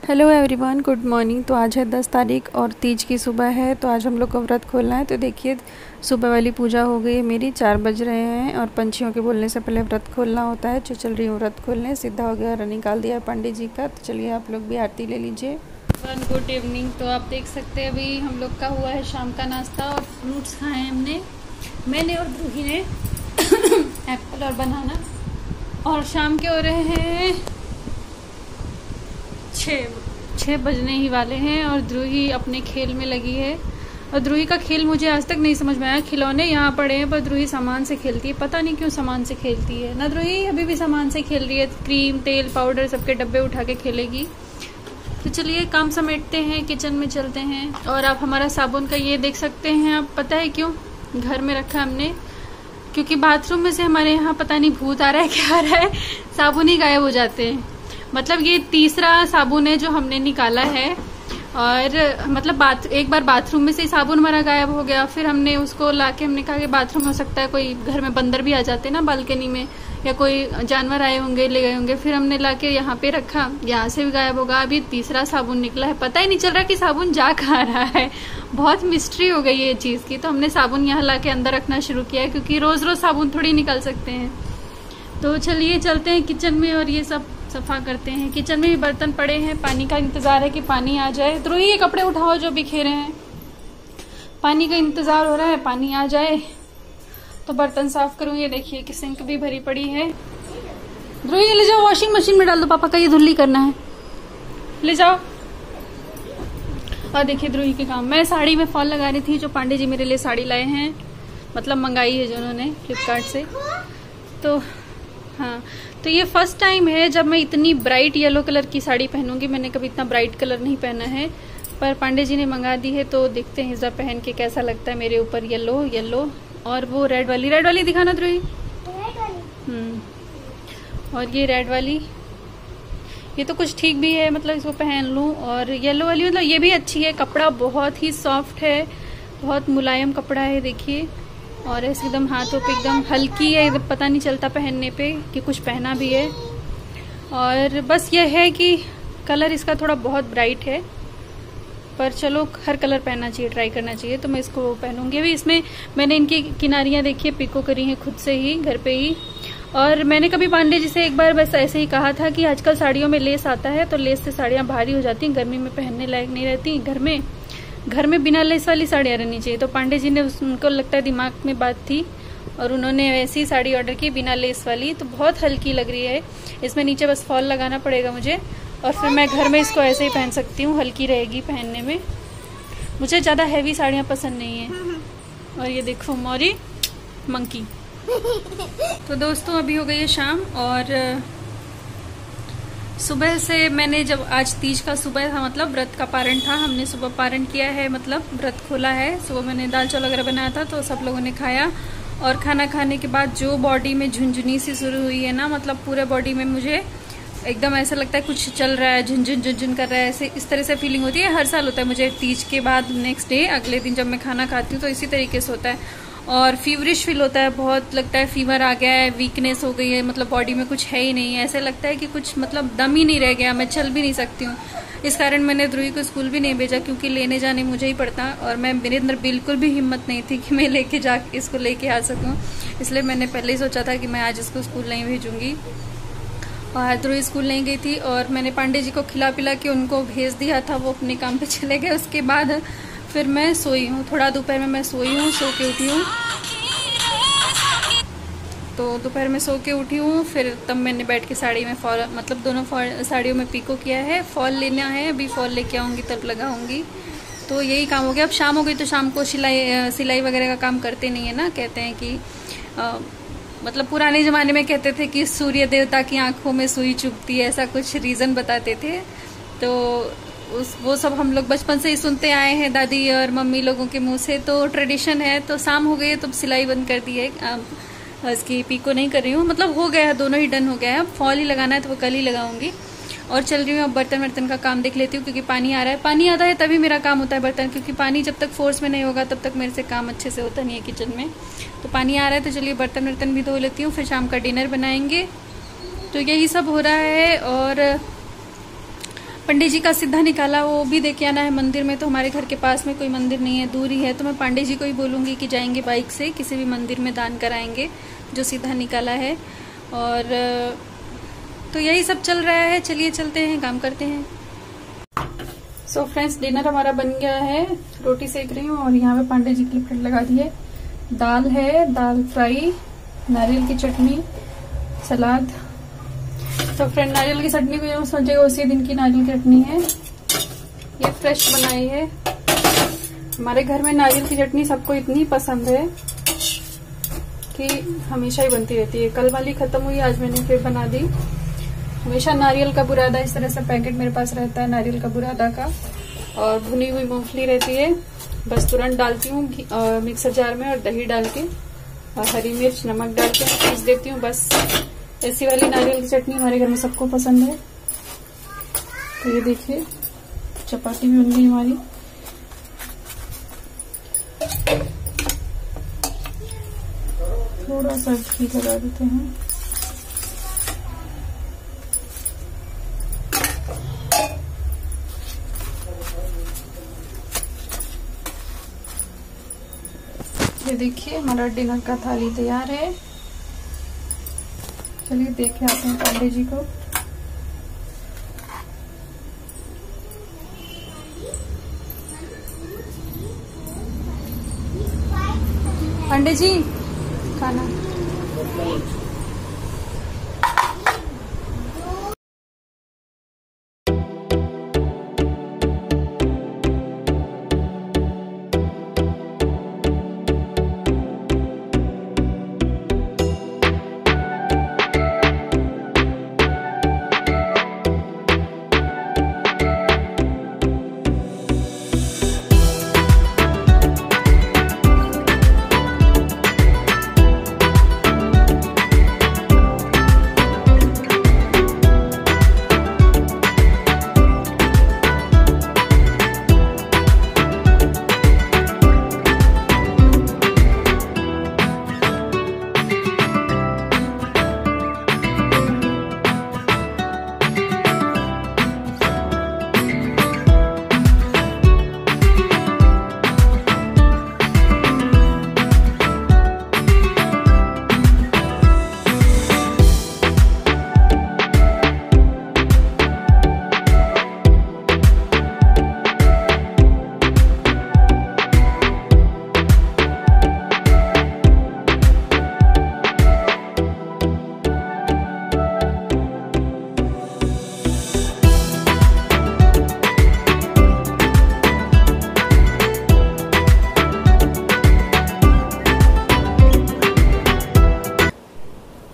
Hello everyone, good morning. तो आज है 10 तारीख और तीज की सुबह है। तो आज हम लोग का व्रत खोलना है। तो देखिए सुबह वाली पूजा हो गई है मेरी, 4 बज रहे हैं और पंछियों के बोलने से पहले व्रत खोलना होता है। जो चल रही हूँ व्रत खोलने, सीधा हो गया, निकाल दिया पंडित जी का। तो चलिए आप लोग भी आरती ले लीजिए। Good evening. तो आप देख सकते हैं अभी हम लोग का हुआ है शाम का नाश्ता और फ्रूट्स खाए हमने, मैंने और द्रुही ने एप्पल और बनाना। और शाम के हो रहे हैं 6 बजने ही वाले हैं और द्रुही अपने खेल में लगी है। और द्रुही का खेल मुझे आज तक नहीं समझ में आया। खिलौने यहाँ पड़े हैं पर द्रुही सामान से खेलती है, पता नहीं क्यों सामान से खेलती है ना। द्रुही अभी भी सामान से खेल रही है, क्रीम तेल पाउडर सबके डब्बे उठा के खेलेगी। तो चलिए काम समेटते हैं, किचन में चलते हैं। और आप हमारा साबुन का ये देख सकते हैं। आप पता है क्यों घर में रखा हमने? क्योंकि बाथरूम में से हमारे यहाँ पता नहीं भूत आ रहा है क्या आ रहा है, साबुन ही गायब हो जाते हैं। मतलब ये तीसरा साबुन है जो हमने निकाला है। और मतलब एक बार बाथरूम में से साबुन हमारा गायब हो गया, फिर हमने उसको लाके हमने कहा कि बाथरूम हो सकता है कोई घर में बंदर भी आ जाते ना बालकनी में, या कोई जानवर आए होंगे ले गए होंगे। फिर हमने लाके यहाँ पे रखा, यहाँ से भी गायब होगा। अभी तीसरा साबुन निकला है, पता ही नहीं चल रहा कि साबुन जा कहाँ रहा है। बहुत मिस्ट्री हो गई है ये चीज की। तो हमने साबुन यहाँ लाके अंदर रखना शुरू किया है, क्योंकि रोज रोज साबुन थोड़ी निकाल सकते हैं। तो चलिए चलते हैं किचन में और ये सब सफा करते हैं। किचन में भी बर्तन पड़े हैं, पानी का इंतजार है कि पानी आ जाए। द्रुही ये कपड़े उठाओ जो बिखेरे हैं, पानी का इंतजार हो रहा है, पानी आ जाए तो बर्तन साफ करूँ। ये देखिए कि सिंक भी भरी पड़ी है। द्रुही ले जाओ, वॉशिंग मशीन में डाल दो, पापा का ये धुल्ली करना है, ले जाओ। और देखिए द्रुही के काम। मैं साड़ी में फॉल लगा रही थी, जो पांडे जी मेरे लिए साड़ी लाए हैं, मतलब मंगाई है जो उन्होंने फ्लिपकार्ट से। तो हाँ, तो ये फर्स्ट टाइम है जब मैं इतनी ब्राइट येलो कलर की साड़ी पहनूंगी। मैंने कभी इतना ब्राइट कलर नहीं पहना है, पर पांडे जी ने मंगा दी है। तो देखते हैं इस बार पहन के कैसा लगता है मेरे ऊपर। येलो येलो और वो रेड वाली दिखाना द्रुही। और ये रेड वाली, ये तो कुछ ठीक भी है, मतलब इसको पहन लूं। और येलो वाली मतलब ये भी अच्छी है, कपड़ा बहुत ही सॉफ्ट है, बहुत मुलायम कपड़ा है देखिए। और ऐसे एकदम हाथों पे एकदम हल्की है, पता नहीं चलता पहनने पे कि कुछ पहना भी है। और बस ये है कि कलर इसका थोड़ा बहुत ब्राइट है, पर चलो हर कलर पहनना चाहिए, ट्राई करना चाहिए। तो मैं इसको पहनूंगी भी। इसमें मैंने इनकी किनारियां देखिए पिको करी हैं खुद से ही घर पे ही। और मैंने कभी पांडे जी से एक बार बस ऐसे ही कहा था कि आजकल साड़ियों में लेस आता है, तो लेस से साड़ियां भारी हो जाती हैं, गर्मी में पहनने लायक नहीं रहती। घर में बिना लेस वाली साड़ियाँ रहनी चाहिए। तो पांडे जी ने उनको लगता है दिमाग में बात थी और उन्होंने वैसी साड़ी ऑर्डर की बिना लेस वाली। तो बहुत हल्की लग रही है। इसमें नीचे बस फॉल लगाना पड़ेगा मुझे, और फिर मैं घर में इसको ऐसे ही पहन सकती हूँ, हल्की रहेगी पहनने में। मुझे ज़्यादा हैवी साड़ियाँ पसंद नहीं है। और ये देखो मौरी मंकी। तो दोस्तों अभी हो गई है शाम, और सुबह से मैंने जब आज तीज का सुबह था, मतलब व्रत का पारण था, हमने सुबह पारण किया है, मतलब व्रत खोला है। सुबह मैंने दाल चावल वगैरह बनाया था, तो सब लोगों ने खाया। और खाना खाने के बाद जो बॉडी में झुनझुनी सी शुरू हुई है ना, मतलब पूरे बॉडी में मुझे एकदम ऐसा लगता है कुछ चल रहा है, झुनझुन कर रहा है, ऐसे इस तरह से फीलिंग होती है। हर साल होता है मुझे तीज के बाद नेक्स्ट डे, अगले दिन जब मैं खाना खाती हूँ तो इसी तरीके से होता है। और फीवरिश फील होता है, बहुत लगता है फीवर आ गया है, वीकनेस हो गई है, मतलब बॉडी में कुछ है ही नहीं, ऐसा लगता है कि कुछ मतलब दम ही नहीं रह गया, मैं चल भी नहीं सकती हूँ। इस कारण मैंने द्रुही को स्कूल भी नहीं भेजा, क्योंकि लेने जाने मुझे ही पड़ता, और मेरे अंदर बिल्कुल भी हिम्मत नहीं थी कि मैं इसको लेके आ सकूँ। इसलिए मैंने पहले ही सोचा था कि मैं आज इसको स्कूल नहीं भेजूंगी। और द्रुही स्कूल नहीं गई थी, और मैंने पांडे जी को खिला पिला के उनको भेज दिया था, वो अपने काम पे चले गए। उसके बाद फिर मैं सोई हूँ, थोड़ा दोपहर में मैं सोई हूँ, सो के उठी हूँ। तो दोपहर में सो के उठी हूँ, फिर तब मैंने बैठ के साड़ी में फॉल, मतलब दोनों साड़ियों में पिको किया है। फॉल लेना है, अभी फॉल लेके आऊँगी तब लगाऊंगी। तो यही काम हो गया। अब शाम हो गई, तो शाम को सिलाई वगैरह का काम करते नहीं है ना। कहते हैं कि मतलब पुराने जमाने में कहते थे कि सूर्य देवता की आंखों में सुई चुभती है, ऐसा कुछ रीजन बताते थे। तो वो सब हम लोग बचपन से ही सुनते आए हैं, दादी और मम्मी लोगों के मुंह से। तो ट्रेडिशन है। तो शाम हो गई है तो सिलाई बंद कर दी है, इसकी पीको नहीं कर रही हूँ, मतलब हो गया है, दोनों ही डन हो गया है। अब फॉल ही लगाना है तो वो कल ही लगाऊंगी। और चल रही हूँ अब बर्तन का काम देख लेती हूँ, क्योंकि पानी आ रहा है। पानी आता है तभी मेरा काम होता है बर्तन, क्योंकि पानी जब तक फोर्स में नहीं होगा तब तक मेरे से काम अच्छे से होता नहीं है किचन में। तो पानी आ रहा है तो चलिए बर्तन भी धो लेती हूँ, फिर शाम का डिनर बनाएंगे। तो यही सब हो रहा है। और पंडित जी का सीधा निकाला, वो भी देके आना है मंदिर में। तो हमारे घर के पास में कोई मंदिर नहीं है, दूर ही है। तो मैं पंडित जी को ही बोलूँगी कि जाएंगे बाइक से किसी भी मंदिर में दान कराएंगे जो सीधा निकाला है। और तो यही सब चल रहा है। चलिए चलते हैं, काम करते हैं। सो फ्रेंड्स, डिनर हमारा बन गया है। रोटी सेक रही हूँ और यहाँ पे पांडे जी की प्लेट लगा दी है। दाल है, दाल फ्राई, नारियल की चटनी, सलाद। तो फ्रेंड, नारियल की चटनी को सोचेगा उसी दिन की नारियल की चटनी है, ये फ्रेश बनाई है। हमारे घर में नारियल की चटनी सबको इतनी पसंद है कि हमेशा ही बनती रहती है। कल वाली खत्म हुई, आज मैंने फिर बना दी। हमेशा नारियल का बुरादा, इस तरह से पैकेट मेरे पास रहता है नारियल का बुरादा का, और भुनी हुई मूंगफली रहती है। बस तुरंत डालती हूँ मिक्सर जार में और दही डाल के और हरी मिर्च नमक डाल के पीस देती हूँ। बस ऐसी वाली नारियल की चटनी हमारे घर में सबको पसंद है। तो ये देखिए, चपाती भी बन गई हमारी। थोड़ा सा घी लगा देते हैं। ये देखिए, हमारा डिनर का थाली तैयार है। चलिए देख के आते हैं पांडे जी को। पांडे जी, खाना।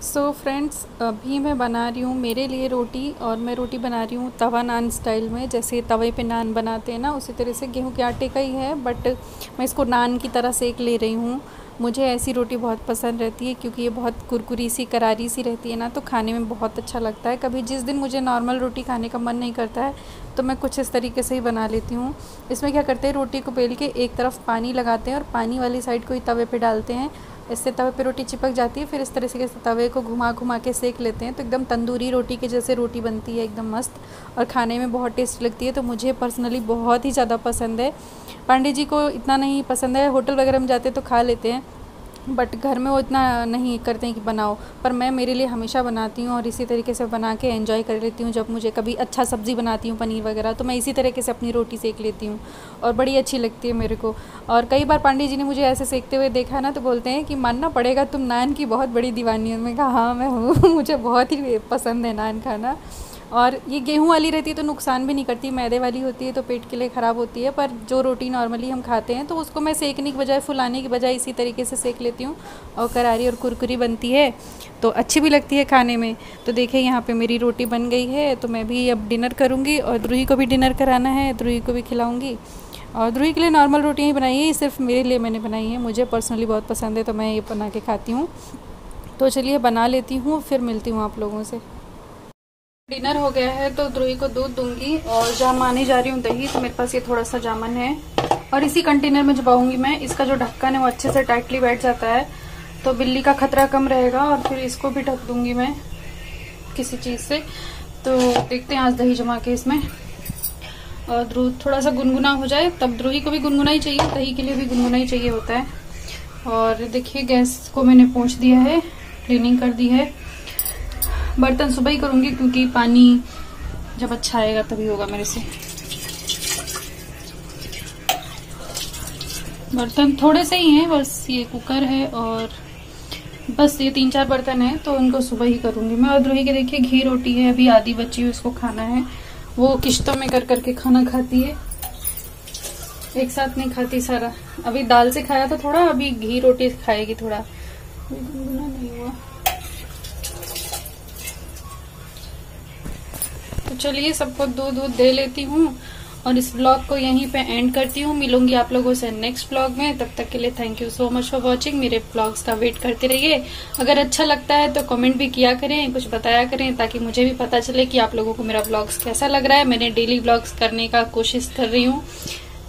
सो फ्रेंड्स, अभी मैं बना रही हूँ मेरे लिए रोटी, और मैं रोटी बना रही हूँ तवा नान स्टाइल में। जैसे तवे पे नान बनाते हैं ना, उसी तरह से गेहूं के आटे का ही है, बट मैं इसको नान की तरह सेक ले रही हूँ। मुझे ऐसी रोटी बहुत पसंद रहती है क्योंकि ये बहुत कुरकुरी सी, करारी सी रहती है ना, तो खाने में बहुत अच्छा लगता है। कभी जिस दिन मुझे नॉर्मल रोटी खाने का मन नहीं करता है तो मैं कुछ इस तरीके से ही बना लेती हूँ। इसमें क्या करते हैं, रोटी को बेल के एक तरफ पानी लगाते हैं और पानी वाली साइड को ही तवे पे डालते हैं। इससे तवे पे रोटी चिपक जाती है। फिर इस तरह से तवे को घुमा घुमा के सेक लेते हैं, तो एकदम तंदूरी रोटी के जैसे रोटी बनती है, एकदम मस्त, और खाने में बहुत टेस्टी लगती है। तो मुझे पर्सनली बहुत ही ज़्यादा पसंद है। पांडे जी को इतना नहीं पसंद है, होटल वगैरह में जाते तो खा लेते हैं, बट घर में वो इतना नहीं करते हैं कि बनाओ। पर मैं मेरे लिए हमेशा बनाती हूँ और इसी तरीके से बना के एंजॉय कर लेती हूँ। जब मुझे कभी अच्छा सब्ज़ी बनाती हूँ, पनीर वगैरह, तो मैं इसी तरीके से अपनी रोटी सेक लेती हूँ और बड़ी अच्छी लगती है मेरे को। और कई बार पांडे जी ने मुझे ऐसे सेकते हुए देखा ना, तो बोलते हैं कि मानना पड़ेगा तुम नान की बहुत बड़ी दीवानी हो। मैं कहा हाँ मैं हूँ, मुझे बहुत ही पसंद है नान खाना। और ये गेहूं वाली रहती है तो नुकसान भी नहीं करती, मैदे वाली होती है तो पेट के लिए ख़राब होती है। पर जो रोटी नॉर्मली हम खाते हैं तो उसको मैं सेकने की बजाय, फुलाने की बजाय इसी तरीके से सेक लेती हूँ, और करारी और कुरकुरी बनती है तो अच्छी भी लगती है खाने में। तो देखिए यहाँ पे मेरी रोटी बन गई है, तो मैं भी अब डिनर करूँगी और द्रुही को भी डिनर कराना है, द्रुही को भी खिलाऊँगी। और द्रुही के लिए नॉर्मल रोटियाँ ही बनाई है, सिर्फ मेरे लिए मैंने बनाई है, मुझे पर्सनली बहुत पसंद है तो मैं ये बना के खाती हूँ। तो चलिए बना लेती हूँ, फिर मिलती हूँ आप लोगों से। डिनर हो गया है तो द्रुही को दूध दूंगी और जामाने जा रही हूँ दही। तो मेरे पास ये थोड़ा सा जामन है और इसी कंटेनर में जबाऊंगी मैं। इसका जो ढक्कन है वो अच्छे से टाइटली बैठ जाता है तो बिल्ली का खतरा कम रहेगा। और फिर इसको भी ढक दूंगी मैं किसी चीज से। तो देखते हैं आज दही जमा के इसमें और दूध थोड़ा सा गुनगुना हो जाए, तब द्रोही को भी गुनगुना ही चाहिए, दही के लिए भी गुनगुना ही चाहिए होता है। और देखिए गैस को मैंने पोंछ दिया है, क्लीनिंग कर दी है। बर्तन सुबह ही करूंगी क्योंकि पानी जब अच्छा आएगा तभी होगा मेरे से। बर्तन थोड़े से ही हैं, बस ये कुकर है और बस ये 3-4 बर्तन है, तो उनको सुबह ही करूंगी मैं। और द्रोही के देखिए घी रोटी है, अभी आधी बची हुई, उसको खाना है। वो किश्तों में कर करके खाना खाती है, एक साथ नहीं खाती सारा। अभी दाल से खाया था थोड़ा, अभी घी रोटी खाएगी थोड़ा। नहीं हुआ तो चलिए सबको दूध दे लेती हूँ और इस ब्लॉग को यहीं पे एंड करती हूँ। मिलूंगी आप लोगों से नेक्स्ट ब्लॉग में, तब तक के लिए thank you so much for watching. मेरे ब्लॉग्स का वेट करते रहिए। अगर अच्छा लगता है तो कमेंट भी किया करें, कुछ बताया करें, ताकि मुझे भी पता चले कि आप लोगों को मेरा ब्लॉग्स कैसा लग रहा है। मैंने डेली ब्लॉग्स करने का कोशिश कर रही हूँ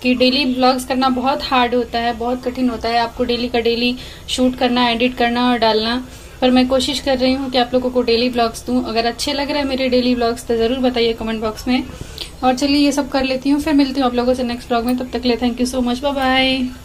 कि डेली ब्लॉग्स करना बहुत हार्ड होता है, बहुत कठिन होता है, आपको डेली का डेली शूट करना, एडिट करना और डालना। पर मैं कोशिश कर रही हूँ कि आप लोगों को डेली ब्लॉग्स दूं। अगर अच्छे लग रहे हैं मेरे डेली ब्लॉग्स तो जरूर बताइए कमेंट बॉक्स में। और चलिए ये सब कर लेती हूँ, फिर मिलती हूँ आप लोगों से नेक्स्ट ब्लॉग में। तब तक के लिए thank you so much, bye bye.